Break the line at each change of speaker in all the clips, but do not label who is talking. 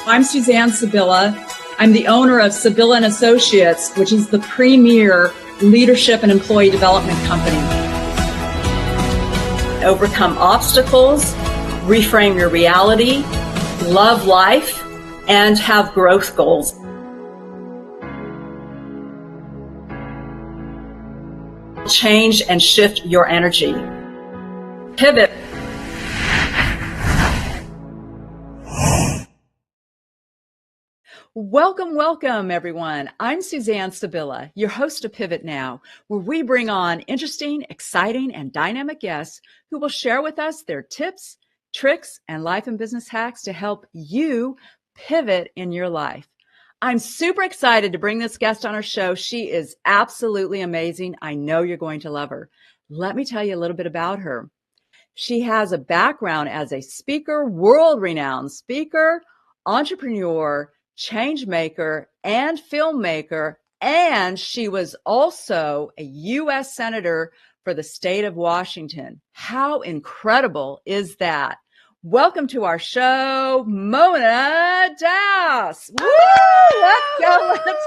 I'm Suzanne Sibylla. I'm the owner of Sibylla and Associates, which is the premier leadership and employee development company. Overcome obstacles, reframe your reality, love life, and have growth goals. Change and shift your energy. Pivot. Welcome, everyone. I'm Suzanne Sibylla, your host of Pivot Now, where we bring on interesting, exciting, and dynamic guests who will share with us their tips, tricks, and life and business hacks to help you pivot in your life. I'm super excited to bring this guest on our show. She is absolutely amazing. I know you're going to love her. Let me tell you a little bit about her. She has a background as a speaker, world-renowned speaker, entrepreneur, change maker, and filmmaker, and she was also a U.S. Senator for the state of Washington. How incredible is that? Welcome to our show, Mona Das. Woo! Let's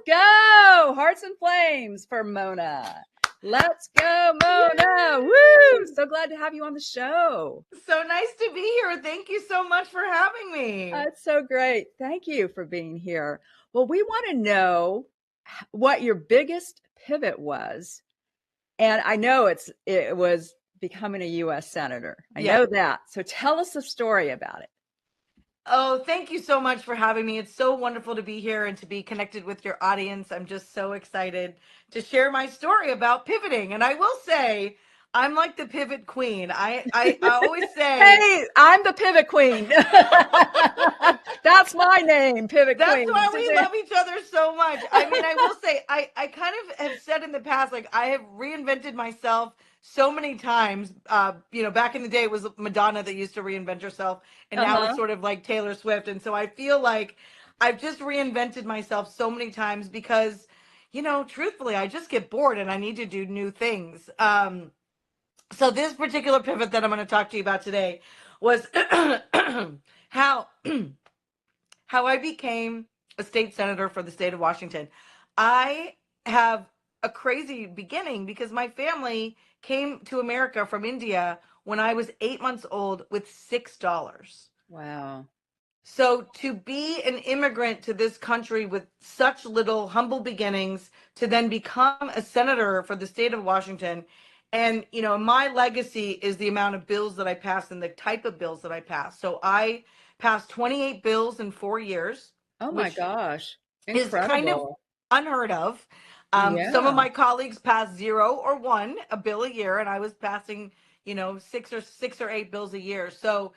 go. Hearts and flames for Mona. Let's go, Mona. Woo! So glad to have you on the show.
So nice to be here. Thank you so much for having me.
That's so great. Thank you for being here. Well, we want to know what your biggest pivot was. And I know it was becoming a U.S. Senator. I know that. So tell us the story about it.
Oh, thank you so much for having me. It's so wonderful to be here and to be connected with your audience. I'm just so excited to share my story about pivoting. And I will say, I'm like the pivot queen. I always say,
hey, I'm the pivot queen. That's my name, pivot queen.
That's why we love each other so much. I mean, I will say, I kind of have said in the past, like I have reinvented myself so many times. Back in the day, it was Madonna that used to reinvent herself, and now it's sort of like Taylor Swift. And so I feel like I've just reinvented myself so many times because, truthfully, I just get bored and I need to do new things. So this particular pivot that I'm going to talk to you about today was how I became a state senator for the state of Washington. I have a crazy beginning because my family came to America from India when I was 8 months old with $6.
Wow.
So to be an immigrant to this country with such little humble beginnings, to then become a senator for the state of Washington, and my legacy is the amount of bills that I passed and the type of bills that I passed. So I passed 28 bills in 4 years.
Oh my gosh. Incredible.
Is kind of unheard of. Some of my colleagues passed 0 or 1 a bill a year, and I was passing, 6 or 8 bills a year. So,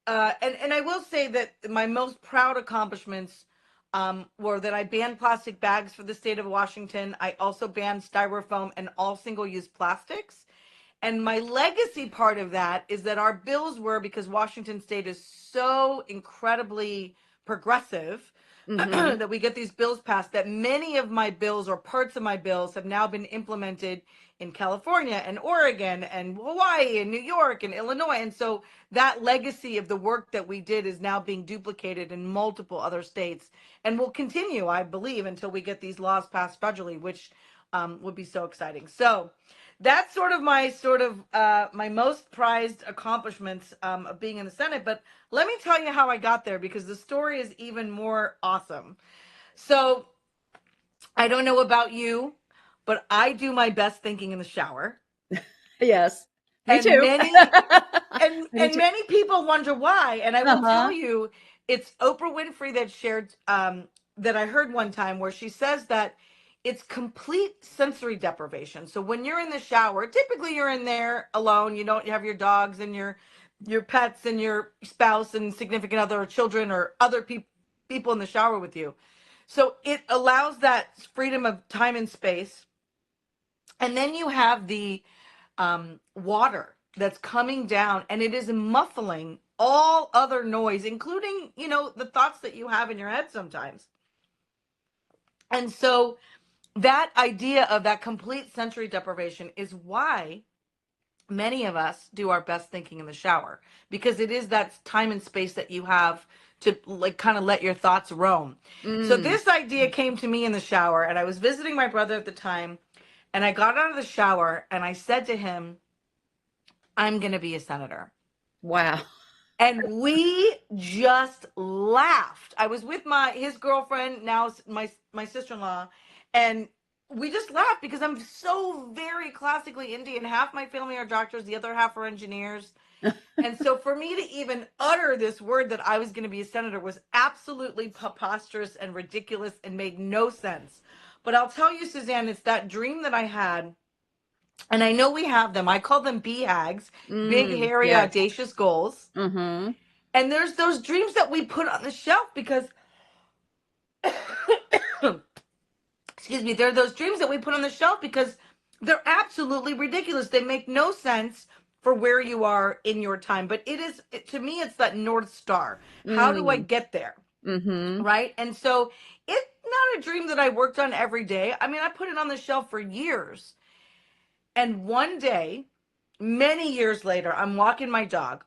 and I will say that my most proud accomplishments were that I banned plastic bags for the state of Washington. I also banned styrofoam and all single-use plastics. And my legacy part of that is that our bills were, because Washington state is so incredibly progressive, that we get these bills passed, that many of my bills or parts of my bills have now been implemented in California and Oregon and Hawaii and New York and Illinois. And so that legacy of the work that we did is now being duplicated in multiple other states and will continue, I believe, until we get these laws passed federally, which would be so exciting. So that's sort of my most prized accomplishments of being in the Senate. But let me tell you how I got there, because the story is even more awesome. So I don't know about you, but I do my best thinking in the shower.
Yes, me too.
Many people wonder why. And I will tell you, it's Oprah Winfrey that shared that I heard one time, where she says that it's complete sensory deprivation. So when you're in the shower, typically you're in there alone. You don't have your dogs and your pets and your spouse and significant other or children or other people in the shower with you. So it allows that freedom of time and space. And then you have the water that's coming down, and it is muffling all other noise, including, the thoughts that you have in your head sometimes. And so that idea of that complete sensory deprivation is why many of us do our best thinking in the shower, because it is that time and space that you have to like kind of let your thoughts roam. So this idea came to me in the shower, and I was visiting my brother at the time, and I got out of the shower and I said to him, I'm going to be a senator.
Wow.
And we just laughed. I was with his girlfriend, now my sister-in-law, and we just laughed because I'm so very classically Indian. Half my family are doctors, the other half are engineers. And so for me to even utter this word that I was going to be a senator was absolutely preposterous and ridiculous and made no sense. But I'll tell you, Suzanne, it's that dream that I had. And I know we have them. I call them BHAGs, big, hairy,
Yes.
audacious goals.
Mm-hmm.
And there's those dreams that we put on the shelf because, excuse me, there are those dreams that we put on the shelf because they're absolutely ridiculous. They make no sense for where you are in your time. But to me, it's that North Star. How do I get there?
Mm-hmm.
Right? And so it's not a dream that I worked on every day. I mean, I put it on the shelf for years. And one day, many years later, I'm walking my dog.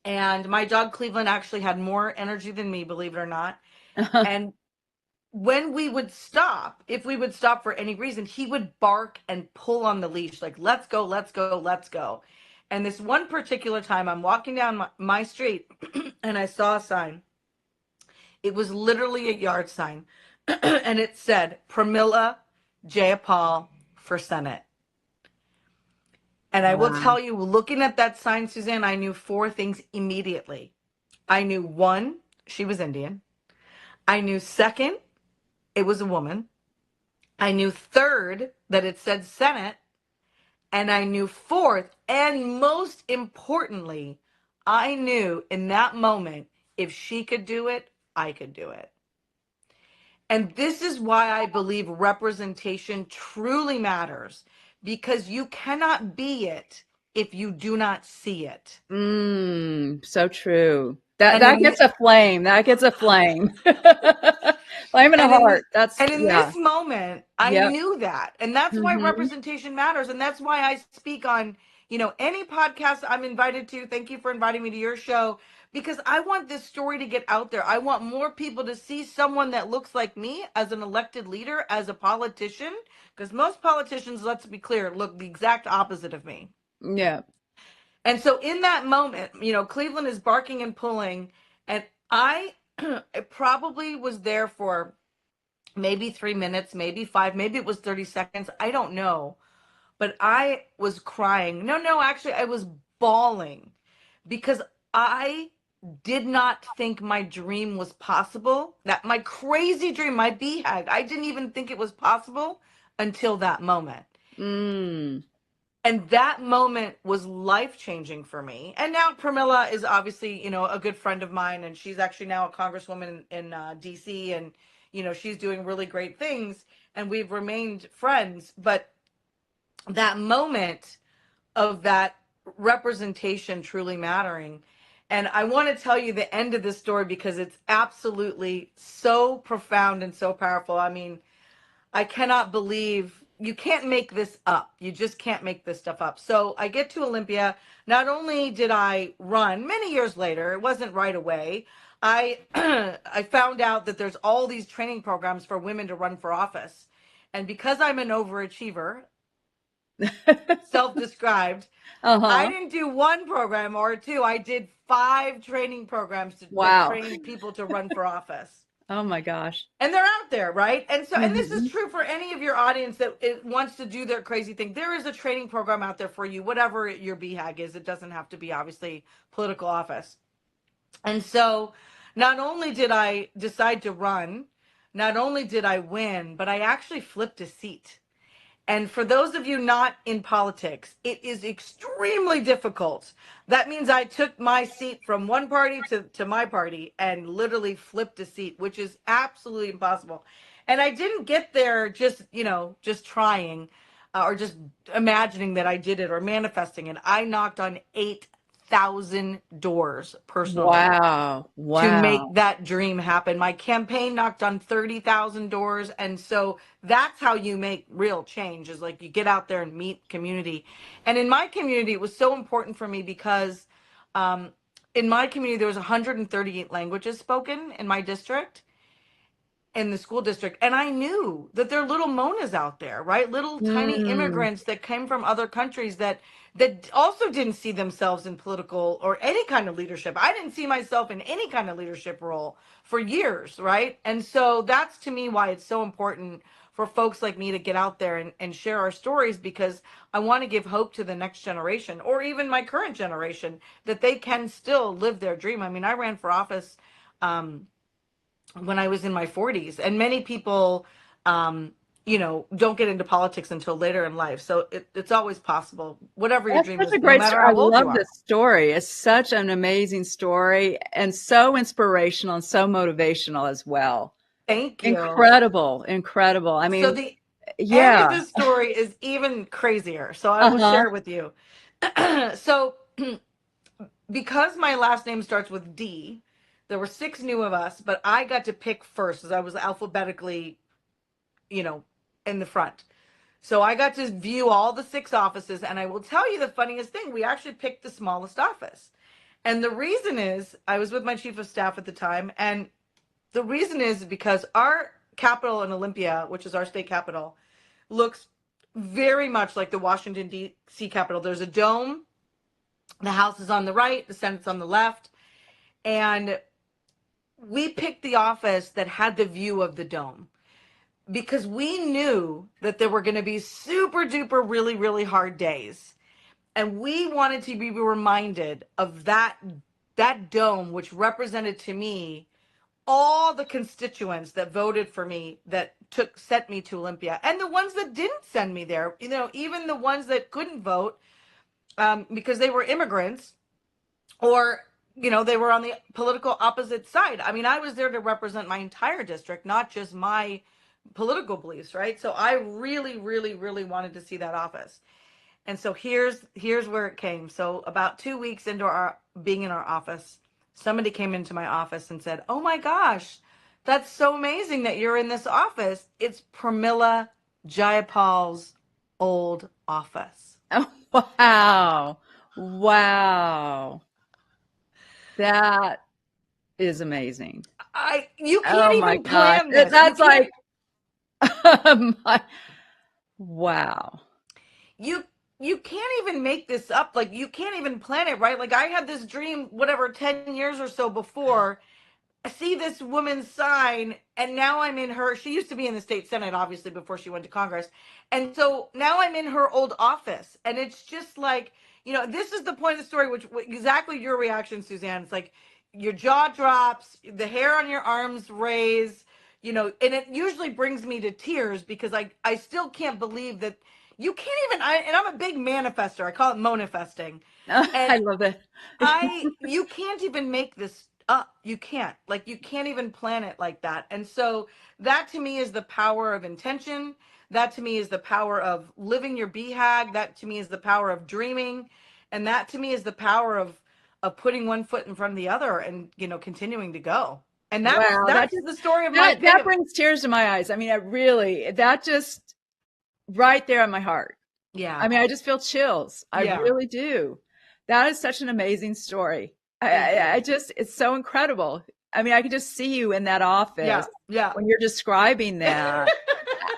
And my dog Cleveland actually had more energy than me, believe it or not. And when we would stop, if we would stop for any reason, he would bark and pull on the leash, like, let's go, let's go, let's go. And this one particular time, I'm walking down my street and I saw a sign. It was literally a yard sign. And it said, Pramila Jayapal for Senate. And I will tell you, looking at that sign, Suzanne, I knew four things immediately. I knew one, she was Indian. I knew second, it was a woman. I knew third, that it said Senate. And I knew fourth, and most importantly, I knew in that moment, if she could do it, I could do it. And this is why I believe representation truly matters, because you cannot be it if you do not see it.
So true. That gets a flame. That gets a flame. Flame in a heart. That's
and in
yeah.
this moment, I
Yep.
knew that. And that's why
Mm-hmm.
representation matters. And that's why I speak on, any podcast I'm invited to. Thank you for inviting me to your show, because I want this story to get out there. I want more people to see someone that looks like me as an elected leader, as a politician, because most politicians, let's be clear, look the exact opposite of me.
Yeah.
And so in that moment, Cleveland is barking and pulling, and I probably was there for maybe 3 minutes, maybe 5, maybe it was 30 seconds. I don't know. But I was crying. No, actually, I was bawling because I did not think my dream was possible. That my crazy dream, my BHAG, I didn't even think it was possible until that moment. And that moment was life-changing for me. And now Pramila is obviously, a good friend of mine, and she's actually now a congresswoman in DC, and she's doing really great things, and we've remained friends. But that moment of that representation truly mattering. And I want to tell you the end of this story because it's absolutely so profound and so powerful. I mean, I cannot believe, you can't make this up. You just can't make this stuff up. So I get to Olympia. Not only did I run many years later, it wasn't right away. I I found out that there's all these training programs for women to run for office. And because I'm an overachiever, self-described, I didn't do one program or two. I did 5 training programs that
Wow.
trained people to run for office.
Oh my gosh.
And they're out there, right? And so, and this is
Mm-hmm.
true for any of your audience that wants to do their crazy thing. There is a training program out there for you, whatever your BHAG is. It doesn't have to be obviously political office. And so not only did I decide to run, not only did I win, but I actually flipped a seat. And for those of you not in politics, it is extremely difficult. That means I took my seat from one party to my party and literally flipped a seat, which is absolutely impossible. And I didn't get there just trying or just imagining that I did it or manifesting it. I knocked on 8,000 doors personally
Wow.
to make
Wow.
that dream happen. My campaign knocked on 30,000 doors. And so that's how you make real change, is like you get out there and meet community. And in my community, it was so important for me because in my community, there was 138 languages spoken in my district, in the school district, and I knew that there are little Monas out there, right? Little tiny
Mm.
immigrants that came from other countries that also didn't see themselves in political or any kind of leadership. I didn't see myself in any kind of leadership role for years, right? And so that's to me why it's so important for folks like me to get out there and share our stories, because I want to give hope to the next generation, or even my current generation, that they can still live their dream. I mean, I ran for office when I was in my 40s, and many people, don't get into politics until later in life. So it's always possible, whatever your
That's
dream
such
is,
a
no
great
matter
story. I
how old you
love
are.
this story. It's such an amazing story and so inspirational and so motivational as well.
Thank you.
Incredible, incredible. I
So
mean,
the end of
yeah.
this story is even crazier. So I will
Uh-huh.
share with you. So because my last name starts with D, there were six new of us, but I got to pick first as I was alphabetically, you know, in the front. So I got to view all the six offices, and I will tell you the funniest thing, we actually picked the smallest office. And the reason is, I was with my chief of staff at the time, and the reason is because our capital in Olympia, which is our state capital, looks very much like the Washington, D.C. Capitol. There's a dome, the House is on the right, the Senate's on the left, and we picked the office that had the view of the dome, because we knew that there were going to be super duper really really hard days, and we wanted to be reminded of that dome, which represented to me all the constituents that voted for me, that sent me to Olympia, and the ones that didn't send me there, even the ones that couldn't vote, because they were immigrants, or they were on the political opposite side. I mean, I was there to represent my entire district, not just my political beliefs, right? So I really really really wanted to see that office. And so here's where it came. So about 2 weeks into our being in our office, somebody came into my office and said, "Oh my gosh, that's so amazing that you're in this office. It's Pramila Jayapal's old office."
Oh, wow. Wow. That is amazing.
You
Oh
can't
my
even
gosh.
plan this. You
That's
can't
like, my, wow.
you you can't even make this up. Like, you can't even plan it, right? Like, I had this dream, whatever, 10 years or so before, see this woman's sign, and now I'm in her, she used to be in the state senate obviously before she went to Congress, and so now I'm in her old office, and it's just like, this is the point of the story, which exactly your reaction, Suzanne. It's like your jaw drops, the hair on your arms raise, and it usually brings me to tears, because I still can't believe that you can't even, and I'm a big manifester, I call it manifesting, and
I love it.
you can't even make this up. You can't. Like, you can't even plan it like that. And so that to me is the power of intention. That to me is the power of living your BHAG. That to me is the power of dreaming. And that to me is the power of putting one foot in front of the other, and, continuing to go. And that's
Wow.
that's the story of my
That
pivot.
brings tears to my eyes. I mean, that just right there in my heart.
Yeah.
I mean, I just feel chills. I
Yeah.
really do. That is such an amazing story.
Thank you.
I just, it's so incredible. I mean, I can just see you in that
Yeah.
office
Yeah.
when you're describing that.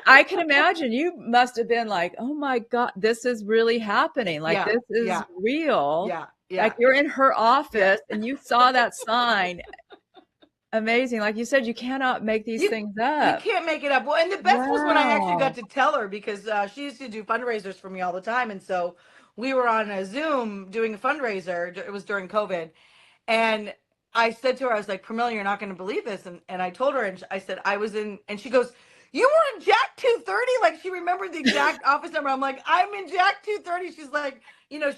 I can imagine you must have been like, oh my God, this is really happening. Like,
Yeah.
this is
Yeah.
real.
Yeah.
Like,
Yeah.
you're in her
Yeah.
office and you saw that sign. Amazing. Like you said, you cannot make these
You
things
you
up.
can't make it up. Well, and the best was when I actually got
Wow.
to tell her, because she used to do fundraisers for me all the time, and so we were on a Zoom doing a fundraiser. It was during COVID, and I said to her, I was like, "Pramila, you're not going to believe this," and I told her, and I said I was in, and she goes, "You were in Jack 230?" Like, she remembered the exact office number. I'm like, "I'm in Jack 230." She's like,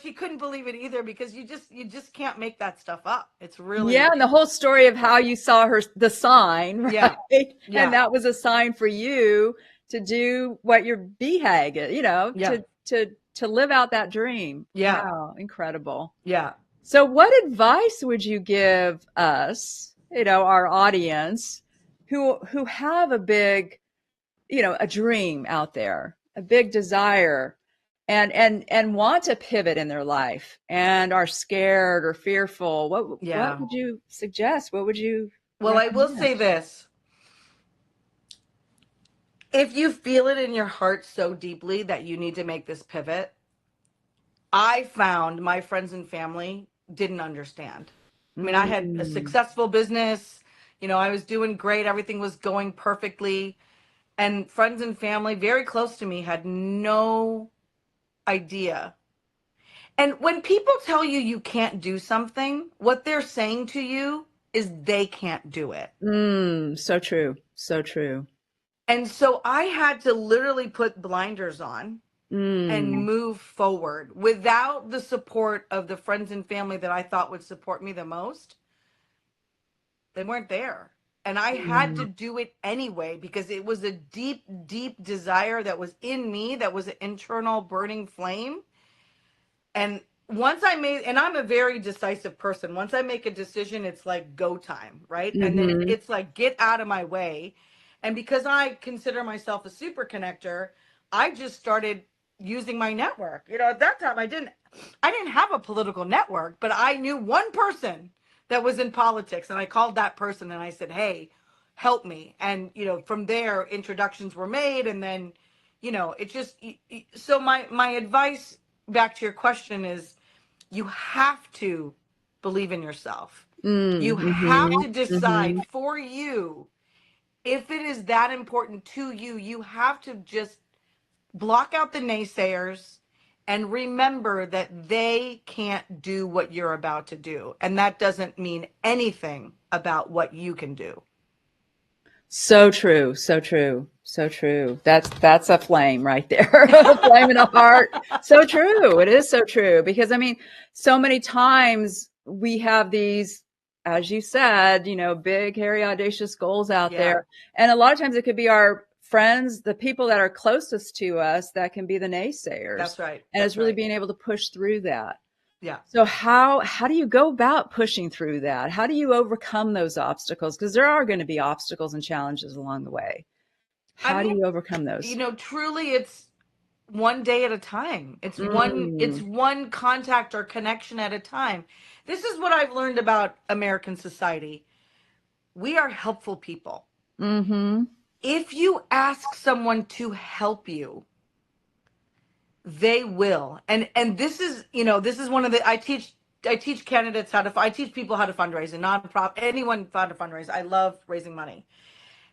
she couldn't believe it either, because you just can't make that stuff up. It's
Yeah,
really,
and the whole story of how you saw the sign,
yeah,
right? And
yeah,
that was a sign for you to do what your BHAG,
yeah,
to live out that dream.
yeah,
Wow, incredible.
yeah.
So what advice would you give us, our audience who have a big, a dream out there, a big desire, and want to pivot in their life and are scared or fearful, what
Yeah.
would you suggest? What would you
Well, I will say
recommend?
this. If you feel it in your heart so deeply that you need to make this pivot, I found my friends and family didn't understand. I mean, I had a
Mm,
successful business, I was doing great, everything was going perfectly, and friends and family very close to me had no idea. And when people tell you you can't do something, what they're saying to you is they can't do it.
so true. So true.
And so I had to literally put blinders on and
Mm,
move forward without the support of the friends and family that I thought would support me the most. They weren't there. And I had to
mm,
do it anyway because it was a deep, deep desire that was in me, that was an internal burning flame. And once I made, and I'm a very decisive person, once I make a decision, it's like go time, right? And then
mm-hmm.
it's like get out of my way. And because I consider myself a super connector, I just started using my network. At that time I didn't have a political network, but I knew one person that was in politics, and I called that person and I said, "Hey, help me." And from there introductions were made, and then it just, so my advice back to your question is you have to believe in yourself. You have
Mm-hmm.
to decide
Mm-hmm.
for you if it is that important to you. You have to just block out the naysayers and remember that they can't do what you're about to do. And that doesn't mean anything about what you can do.
So true, so true, so true. That's a flame right there, a flame in the heart. So true. It is so true because I mean, so many times we have these, as you said, big, hairy, audacious goals out
Yeah,
there, and a lot of times it could be our friends, the people that are closest to us, that can be the naysayers,
that's right.
and it's
That's
really
right.
being able to push through that.
Yeah.
So how do you go about pushing through that? How do you overcome those obstacles? Because there are going to be obstacles and challenges along the way.
I
How do
mean,
you overcome those?
truly it's one day at a time. It's
Mm,
one contact or connection at a time. This is what I've learned about American society. We are helpful people.
mm-hmm.
If you ask someone to help you, they will. And this is one of the I teach candidates I teach people how to fundraise, and nonprofit, anyone how to fundraise. I love raising money.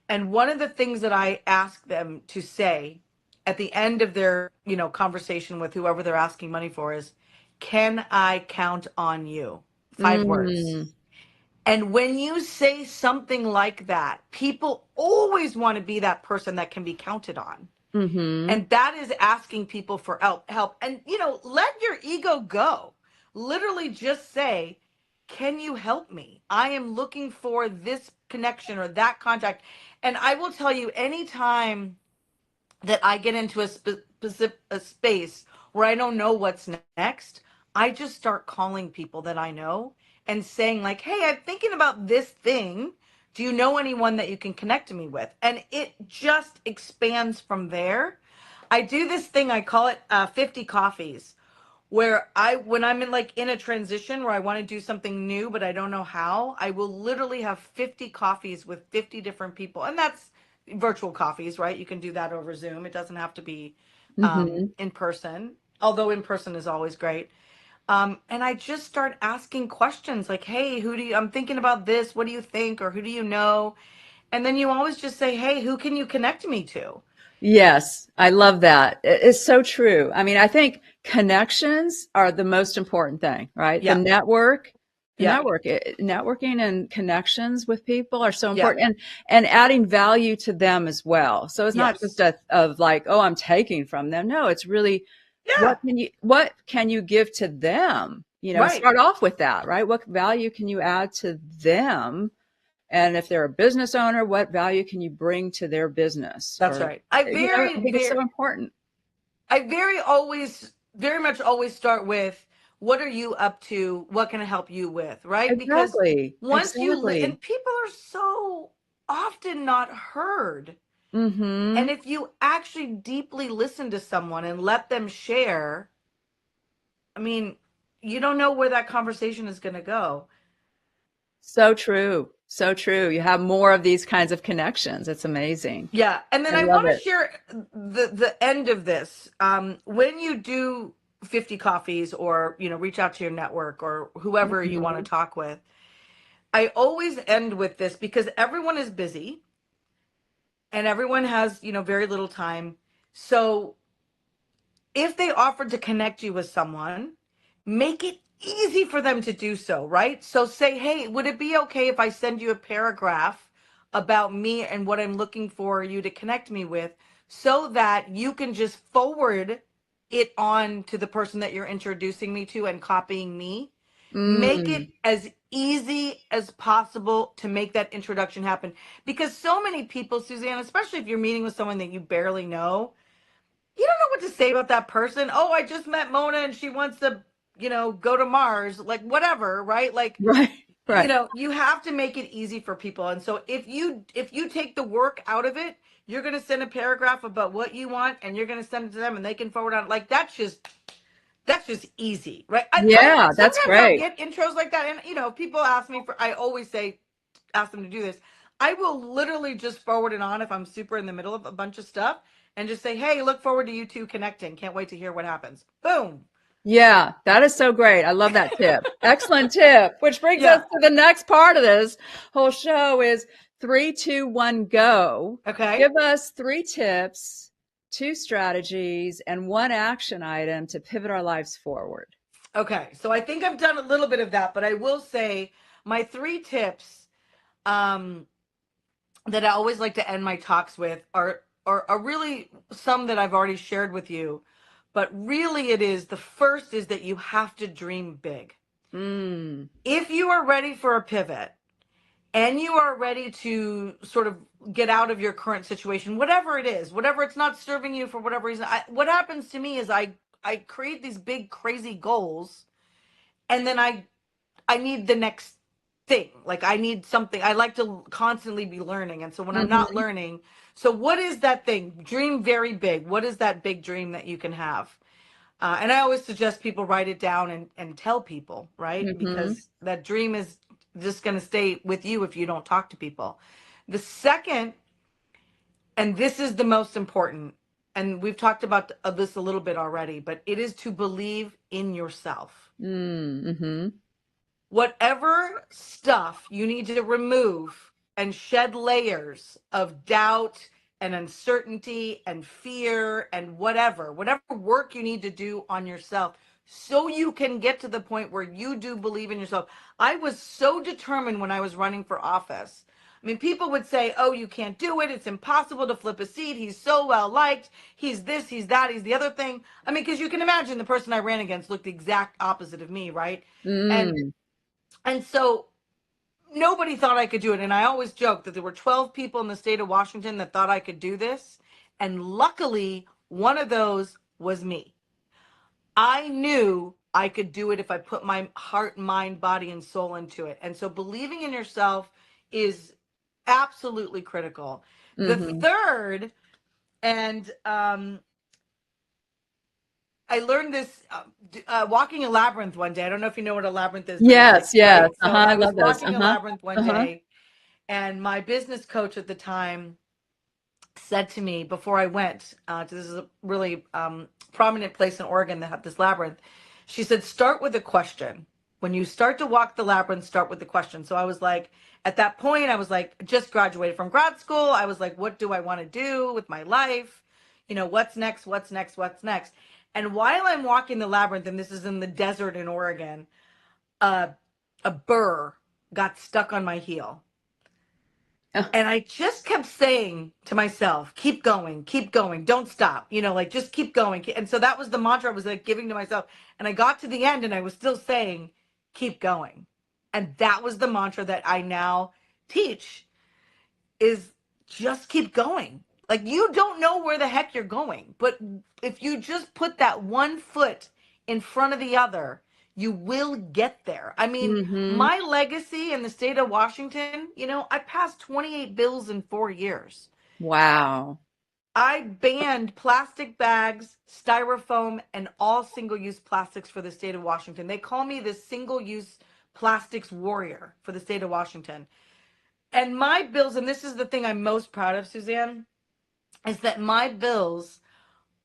And one of the things that I ask them to say at the end of their, conversation with whoever they're asking money for is, "Can I count on you?" 5 words.
Mm,
And when you say something like that, people always want to be that person that can be counted on.
mm-hmm.
And that is asking people for help. And let your ego go. Literally just say, "Can you help me? I am looking for this connection or that contact." And I will tell you, anytime that I get into a space where I don't know what's next, I just start calling people that I know and saying, like, "Hey, I'm thinking about this thing. Do you know anyone that you can connect me with?" And it just expands from there. I do this thing, I call it 50 coffees, where when I'm in a transition where I want to do something new but I don't know how, I will literally have 50 coffees with 50 different people. And that's virtual coffees, right? You can do that over Zoom. It doesn't have to be
Mm-hmm.
in person, although in person is always great. And I just start asking questions like, "Hey, I'm thinking about this. What do you think? Or who do you know?" And then you always just say, "Hey, who can you connect me to?"
Yes, I love that. It's so true. I mean, I think connections are the most important thing, right?
Yeah. Yeah.
Networking and connections with people are so
Yeah.
important, and adding value to them as well. So it's not just
Yes.
of like, oh, I'm taking from them. No, it's really
Yeah.
what can you give to them?
Right.
Start off with that, right? What value can you add to them? And if they're a business owner, what value can you bring to their business?
That's
Or,
right. I
I think it's so important.
very much always start with, "What are you up to? What can I help you with?" Right? Because
Exactly.
once
Exactly.
and people are so often not heard. And if you actually deeply listen to someone and let them share, I mean, you don't know where that conversation is going to go.
So true. So true. You have more of these kinds of connections. It's amazing.
Yeah. And then
I
I
love
want to
it.
share the end of this. When you do 50 coffees, or, reach out to your network or whoever you want to
Mhm.
talk with, I always end with this because everyone is busy and everyone has, very little time. So if they offered to connect you with someone, make it easy for them to do so, right? So say, hey, would it be okay if I send you a paragraph about me and what I'm looking for you to connect me with, so that you can just forward it on to the person that you're introducing me to and copying me? Make it
Mm.
as easy as possible to make that introduction happen. Because so many people, Suzanne, especially if you're meeting with someone that you barely know, you don't know what to say about that person. Oh, I just met Mona and she wants to, go to Mars, like whatever, right? Like,
Right. Right.
you have to make it easy for people. And so if you take the work out of it, you're going to send a paragraph about what you want and you're going to send it to them and they can forward on. Like, that's just easy, right? I
Yeah, that's
sometimes I'll
great.
get intros like that, and people ask me for. I always say, ask them to do this. I will literally just forward it on if I'm super in the middle of a bunch of stuff, and just say, hey, look forward to you two connecting. Can't wait to hear what happens. Boom.
Yeah, that is so great. I love that tip. Excellent tip. Which brings us
Yeah.
to the next part of this whole show is 3, 2, 1, go.
Okay.
Give us 3 tips, 2 strategies, and 1 action item to pivot our lives forward.
Okay. So I think I've done a little bit of that, but I will say my 3 tips, um, that I always like to end my talks with are really some that I've already shared with you. But really, it is the first is that you have to dream big.
Mm.
If you are ready for a pivot and you are ready to sort of get out of your current situation, whatever it is, whatever it's not serving you for whatever reason, what happens to me is I create these big crazy goals, and then I need the next thing. Like, I need something. I like to constantly be learning. And so when I'm not
Hmm.
learning, so what is that thing? Dream very big. What is that big dream that you can have? And I always suggest people write it down and tell people, right?
Hmm.
Because that dream is just going to stay with you if you don't talk to people. The second, and this is the most important, and we've talked about this a little bit already, but it is to believe in yourself.
Mm-hmm.
Whatever stuff you need to remove and shed layers of doubt and uncertainty and fear and whatever work you need to do on yourself, so you can get to the point where you do believe in yourself. I was so determined when I was running for office. I mean, people would say, oh, you can't do it, it's impossible to flip a seat, he's so well liked, he's this, he's that, he's the other thing. I mean, because you can imagine the person I ran against looked the exact opposite of me, right? and
Mm.
and so nobody thought I could do it. And I always joke that there were 12 people in the state of Washington that thought I could do this. And luckily, one of those was me. I knew I could do it if I put my heart, mind, body, and soul into it. And so believing in yourself is absolutely critical. The
Hmm.
third, and I learned this walking a labyrinth one day. I don't know if you know what a labyrinth is, but it's like,
Yes, yes.
right? So
Uh-huh. I
I was
love those.
walking a
Uh-huh.
labyrinth one
Uh-huh.
day, and my business coach at the time said to me before I went to this is a really prominent place in Oregon that had this labyrinth. She said, start with a question. When you start to walk the labyrinth, start with the question. So I was like, at that point, I was like, just graduated from grad school. I was like, what do I want to do with my life? What's next? What's next? What's next? And while I'm walking the labyrinth, and this is in the desert in Oregon, uh, a burr got stuck on my heel. And I just kept saying to myself, keep going, don't stop, like just keep going. And so that was the mantra I was like giving to myself. And I got to the end and I was still saying, keep going. And that was the mantra that I now teach is just keep going. Like, you don't know where the heck you're going, but if you just put that one foot in front of the other, you will get there. I mean,
Hmm.
my legacy in the state of Washington, I passed 28 bills in 4 years.
Wow.
I banned plastic bags, styrofoam, and all single-use plastics for the state of Washington. They call me the single-use plastics warrior for the state of Washington. And my bills, and this is the thing I'm most proud of, Suzanne, is that my bills,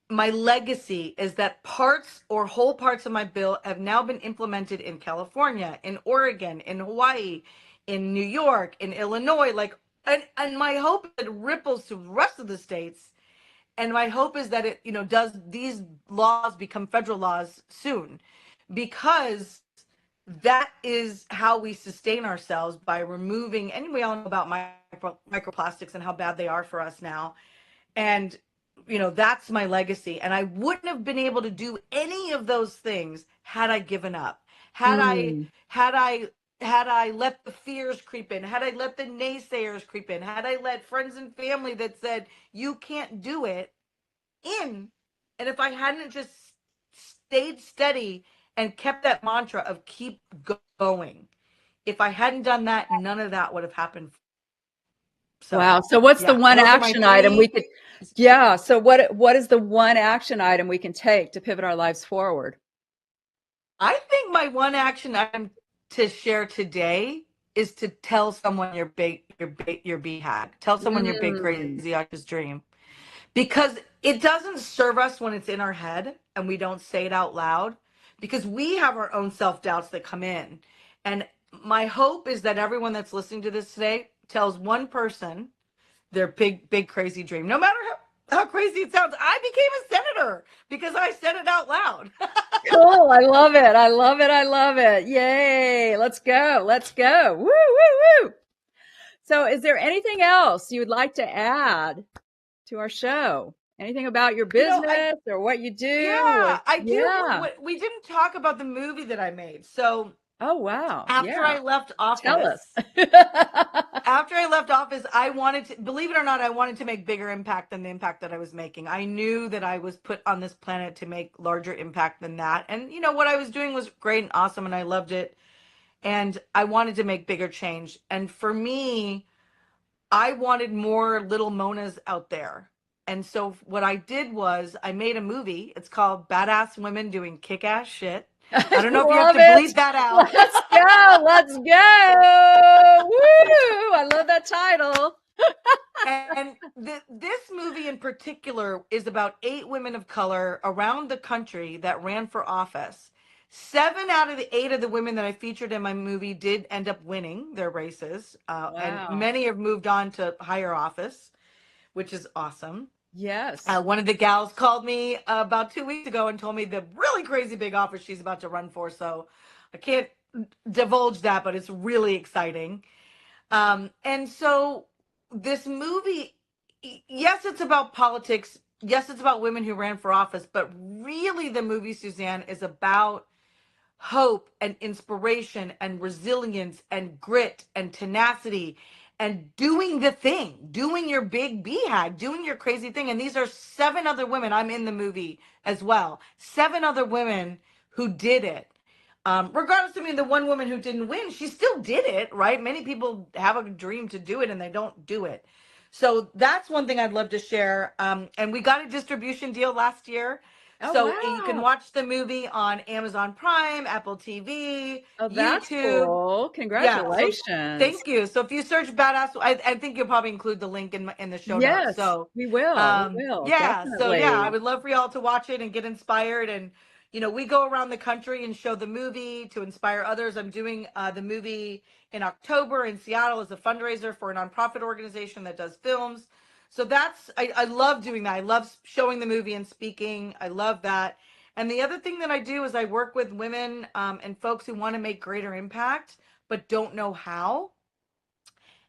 my legacy is that parts or whole parts of my bill have now been implemented in California, in Oregon, in Hawaii, in New York, in Illinois, like, and my hope is that it ripples to the rest of the states. And my hope is that it, does these laws become federal laws soon, because that is how we sustain ourselves, by removing, and we all know about microplastics and how bad they are for us now. And that's my legacy, and I wouldn't have been able to do any of those things had I given up, had I
Mm.
had I had I let the fears creep in, had I let the naysayers creep in, had I let friends and family that said you can't do it in, and if I hadn't just stayed steady and kept that mantra of keep going, if I hadn't done that, none of that would have happened. So
Wow. So what's the
yeah,
one
those are my
action item we
three.
could, yeah. So what is the one action item we can take to pivot our lives forward?
I think my one action item to share today is to tell someone your BHAG. Tell someone your big
Mm.
crazy audacious dream, because it doesn't serve us when it's in our head and we don't say it out loud, because we have our own self-doubts that come in. And my hope is that everyone that's listening to this today tells one person their big crazy dream, no matter how crazy it sounds. I became a senator because I said it out loud.
Cool. I love it. I love it. I love it. Yay. Let's go. Let's go. Woo, woo, woo. So is there anything else you would like to add to our show? Anything about your
I
business or what you do? Or,
Yeah, I do.
yeah.
We didn't talk about the movie that I made. So
Oh, wow.
after
Yeah.
I left
Tell us.
office, I wanted to, believe it or not, I wanted to make bigger impact than the impact that I was making. I knew that I was put on this planet to make larger impact than that. And what I was doing was great and awesome, and I loved it. And I wanted to make bigger change. And for me, I wanted more little Monas out there. And so what I did was I made a movie. It's called Badass Women Doing Kick-Ass Shit. I
I
don't know if you have
love
to
it.
bleep that out.
Let's go. Let's go. Woo. I love that title.
And this movie in particular is about 8 women of color around the country that ran for office. 7 out of the 8 of the women that I featured in my movie did end up winning their races, and
Wow.
many have moved on to higher office, which is awesome.
Yes.
One of the gals called me about 2 weeks ago and told me the really crazy big office she's about to run for. So I can't divulge that, but it's really exciting. And so this movie, yes, it's about politics. Yes, it's about women who ran for office. But really, the movie, Suzanne, is about hope and inspiration and resilience and grit and tenacity and doing the thing, doing your big BHAG, doing your crazy thing. And these are 7 other women. I'm in the movie as well. 7 other women who did it. Regardless, I mean, the one woman who didn't win, she still did it, right? Many people have a dream to do it and they don't do it. So that's one thing I'd love to share. And we got a distribution deal last year.
Oh,
So you can
wow.
watch the movie on Amazon Prime, Apple TV,
Oh, that's
YouTube.
cool.
Yeah. So
Congratulations.
thank you. So if you search "badass," I think you'll probably include the link in the show notes.
Yes,
So,
we will. We will.
yeah. So yeah, I
Definitely.
would love for y'all to watch it and get inspired. And we go around the country and show the movie to inspire others. I'm doing the movie in October in Seattle as a fundraiser for a nonprofit organization that does films. So I love doing that. I love showing the movie and speaking. I love that. And the other thing that I do is I work with women and folks who want to make greater impact but don't know how.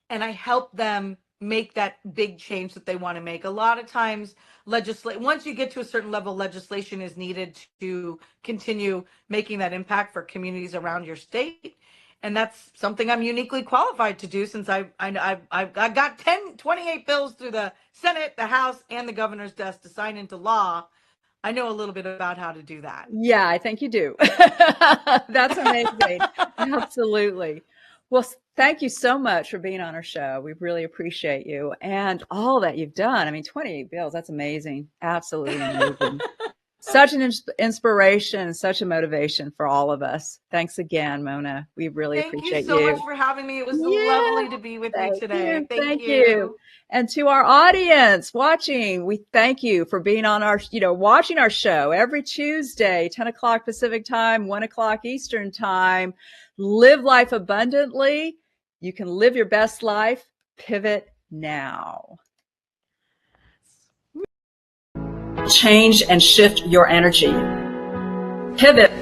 And I help them make that big change that they want to make. A lot of times, once you get to a certain level, legislation is needed to continue making that impact for communities around your state. And that's something I'm uniquely qualified to do, since I got 28 bills through the Senate, the House, and the governor's desk to sign into law. I know a little bit about how to do that.
Yeah, I think you do. That's amazing. Absolutely. Well, thank you so much for being on our show. We really appreciate you and all that you've done. I mean, 28 bills, that's amazing. Absolutely amazing. Such an inspiration, such a motivation for all of us. Thanks again, Mona. We really
Thank you
appreciate
so
you.
much for having me. It was
Yeah,
lovely to be with you today. Thank
thank you.
you.
And to our audience watching, we thank you for being on our, watching our show every Tuesday, 10 o'clock Pacific time, 1 o'clock Eastern time. Live life abundantly. You can live your best life. Pivot now. Change and shift your energy. Pivot